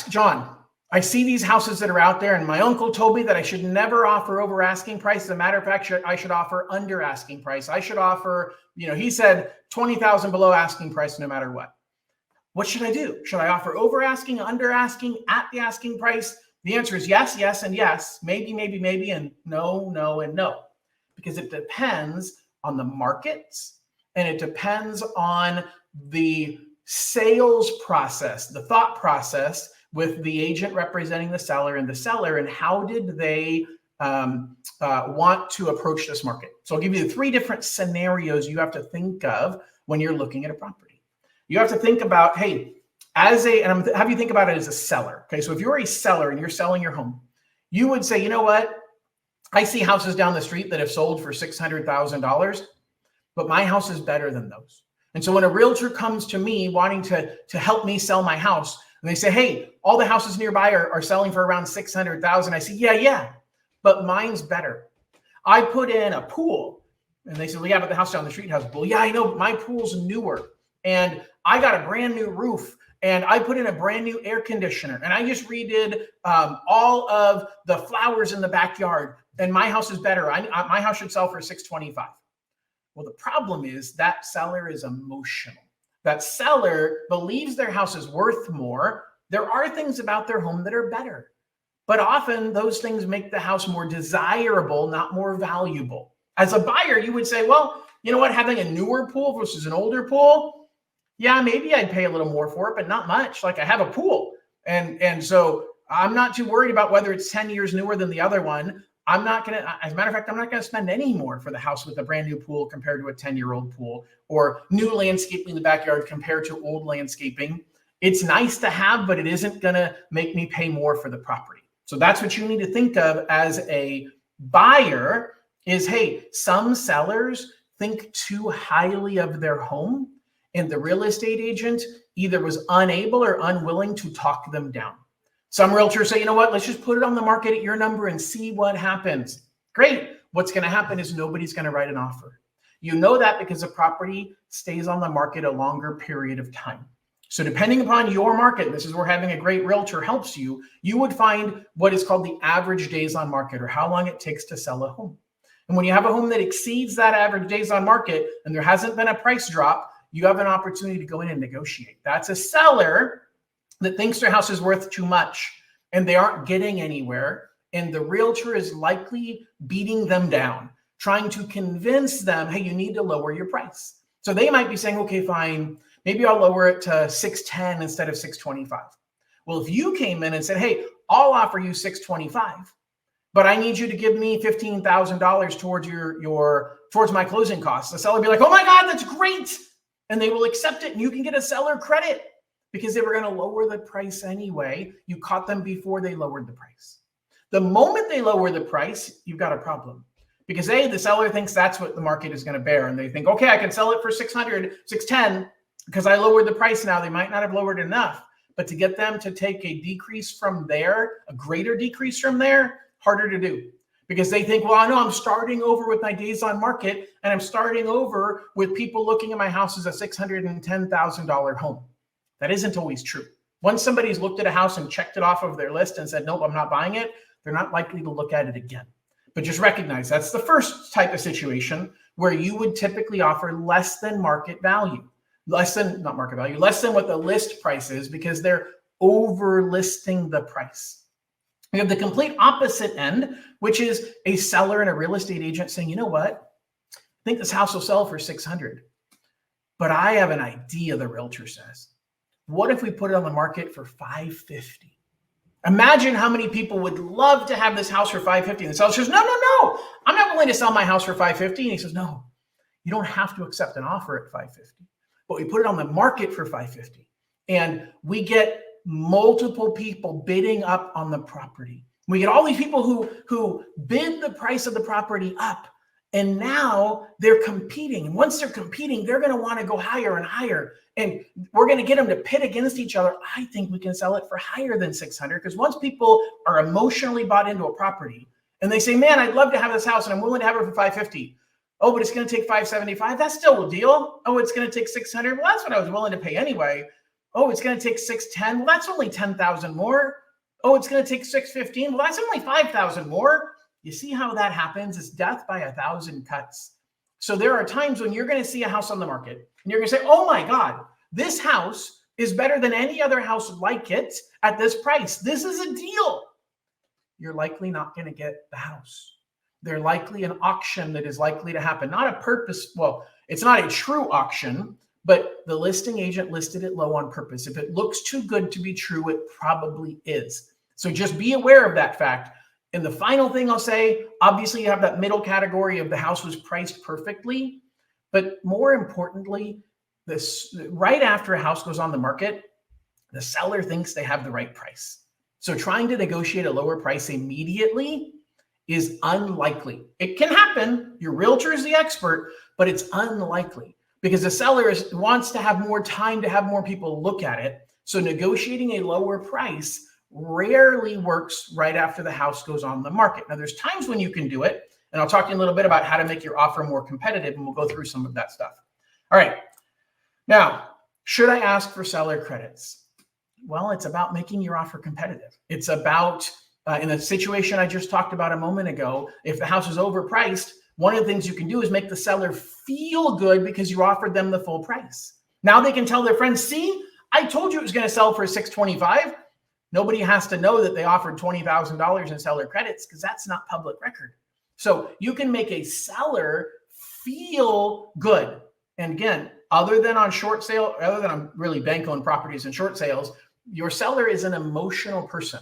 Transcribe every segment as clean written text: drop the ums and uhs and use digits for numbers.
John, I see these houses that are out there, and my uncle told me that I should never offer over asking price. As a matter of fact, I should offer under asking price. I should offer, he said 20,000 below asking price no matter what. What should I do? Should I offer over asking, under asking, at the asking price? The answer is yes, yes, and yes. Maybe, maybe, maybe, and no, no, and no. Because it depends on the markets, and it depends on the sales process, the thought process with the agent representing the seller, and how did they want to approach this market. So I'll give you the 3 different scenarios you have to think of when you're looking at a property. You have to think about, hey, and have you think about it as a seller. Okay, so if you're a seller and you're selling your home, you would say, you know what? I see houses down the street that have sold for $600,000, but my house is better than those. And so when a realtor comes to me wanting to help me sell my house, and they say, hey, all the houses nearby are selling for around $600,000. I say, yeah, but mine's better. I put in a pool. And they say, well, yeah, but the house down the street has a pool. Yeah, I know, but my pool's newer. And I got a brand new roof. And I put in a brand new air conditioner. And I just redid all of the flowers in the backyard. And my house is better. My house should sell for $625,000. Well, the problem is that seller is emotional. That seller believes their house is worth more. There are things about their home that are better, but often those things make the house more desirable, not more valuable. As a buyer, you would say, well, you know what, having a newer pool versus an older pool, yeah, maybe I'd pay a little more for it, but not much. Like I have a pool. And so I'm not too worried about whether it's 10 years newer than the other one. As a matter of fact, I'm not going to spend any more for the house with a brand new pool compared to a 10-year-old pool, or new landscaping in the backyard compared to old landscaping. It's nice to have, but it isn't going to make me pay more for the property. So that's what you need to think of as a buyer is, hey, some sellers think too highly of their home, and the real estate agent either was unable or unwilling to talk them down. Some realtors say, you know what, let's just put it on the market at your number and see what happens. Great. What's going to happen is nobody's going to write an offer. You know that because the property stays on the market a longer period of time. So depending upon your market, this is where having a great realtor helps you, you would find what is called the average days on market, or how long it takes to sell a home. And when you have a home that exceeds that average days on market and there hasn't been a price drop, you have an opportunity to go in and negotiate. That's a seller that thinks their house is worth too much and they aren't getting anywhere. And the realtor is likely beating them down, trying to convince them, hey, you need to lower your price. So they might be saying, okay, fine, maybe I'll lower it to $610 instead of $625. Well, if you came in and said, hey, I'll offer you $625, but I need you to give me $15,000 towards my closing costs, the seller would be like, oh my God, that's great. And they will accept it, and you can get a seller credit because they were going to lower the price anyway. You caught them before they lowered the price. The moment they lower the price, you've got a problem because the seller thinks that's what the market is going to bear. And they think, okay, I can sell it for $600, $610 because I lowered the price now. They might not have lowered enough, but to get them to take a decrease from there, a greater decrease from there, harder to do. Because they think, well, I know I'm starting over with my days on market, and I'm starting over with people looking at my house as a $610,000 home. That isn't always true. Once somebody's looked at a house and checked it off of their list and said, nope, I'm not buying it, they're not likely to look at it again. But just recognize that's the first type of situation where you would typically offer less than market value, less than what the list price is, because they're overlisting the price. We have the complete opposite end, which is a seller and a real estate agent saying, you know what? I think this house will sell for $600, but I have an idea, the realtor says. What if we put it on the market for $550? Imagine how many people would love to have this house for $550. And the seller says, no, I'm not willing to sell my house for $550. And he says, no, you don't have to accept an offer at $550, but we put it on the market for $550. And we get multiple people bidding up on the property. We get all these people who bid the price of the property up, and now they're competing. And once they're competing, they're going to want to go higher and higher. And we're going to get them to pit against each other. I think we can sell it for higher than $600, because once people are emotionally bought into a property and they say, man, I'd love to have this house and I'm willing to have it for $550. Oh, but it's going to take $575. That's still a deal. Oh, it's going to take $600. Well, that's what I was willing to pay anyway. Oh, it's going to take 610. Well, that's only 10,000 more. Oh, it's going to take 615. Well, that's only 5,000 more. You see how that happens? It's death by 1,000 cuts. So there are times when you're going to see a house on the market and you're going to say, oh my God, this house is better than any other house like it at this price. This is a deal. You're likely not going to get the house. There's likely an auction that is likely to happen. Not a purpose. Well, it's not a true auction, but the listing agent listed it low on purpose. If it looks too good to be true, it probably is. So just be aware of that fact. And the final thing I'll say, obviously you have that middle category of the house was priced perfectly, but more importantly, this right after a house goes on the market, the seller thinks they have the right price. So trying to negotiate a lower price immediately is unlikely. It can happen. Your realtor is the expert, but it's unlikely because the seller wants to have more time to have more people look at it. So negotiating a lower price rarely works right after the house goes on the market. Now, there's times when you can do it, and I'll talk to you a little bit about how to make your offer more competitive, and we'll go through some of that stuff. All right. Now, should I ask for seller credits? Well, it's about making your offer competitive. It's about, in the situation I just talked about a moment ago, if the house is overpriced, one of the things you can do is make the seller feel good because you offered them the full price. Now they can tell their friends, see, I told you it was going to sell for $625. Nobody has to know that they offered $20,000 in seller credits because that's not public record. So you can make a seller feel good. And again, other than on short sale, other than on really bank-owned properties and short sales, your seller is an emotional person.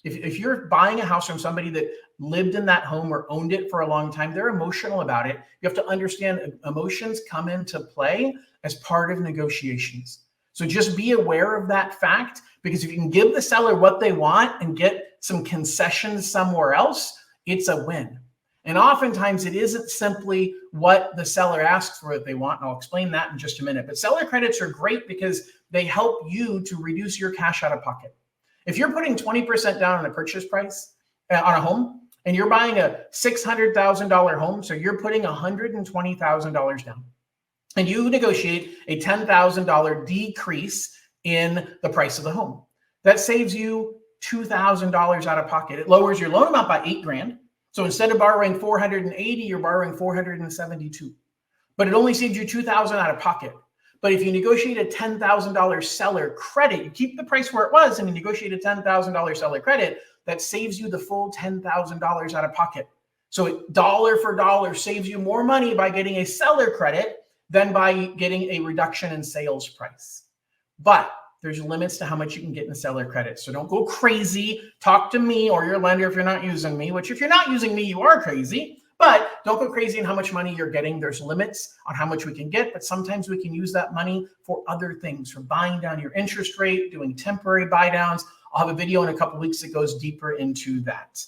If you're buying a house from somebody that lived in that home or owned it for a long time, they're emotional about it. You have to understand emotions come into play as part of negotiations. So just be aware of that fact, because if you can give the seller what they want and get some concessions somewhere else, it's a win. And oftentimes it isn't simply what the seller asks for that they want. And I'll explain that in just a minute. But seller credits are great because they help you to reduce your cash out of pocket. If you're putting 20% down on a purchase price on a home and you're buying a $600,000 home, so you're putting $120,000 down and you negotiate a $10,000 decrease in the price of the home, that saves you $2,000 out of pocket. It lowers your loan amount by $8,000. So instead of borrowing 480, you're borrowing 472, but it only saves you 2,000 out of pocket. But if you negotiate a $10,000 seller credit, you keep the price where it was and you negotiate a $10,000 seller credit, that saves you the full $10,000 out of pocket. So it dollar for dollar saves you more money by getting a seller credit than by getting a reduction in sales price. But there's limits to how much you can get in seller credit. So don't go crazy. Talk to me or your lender if you're not using me, which if you're not using me, you are crazy. But don't go crazy in how much money you're getting. There's limits on how much we can get, but sometimes we can use that money for other things, for buying down your interest rate, doing temporary buy downs. I'll have a video in a couple of weeks that goes deeper into that.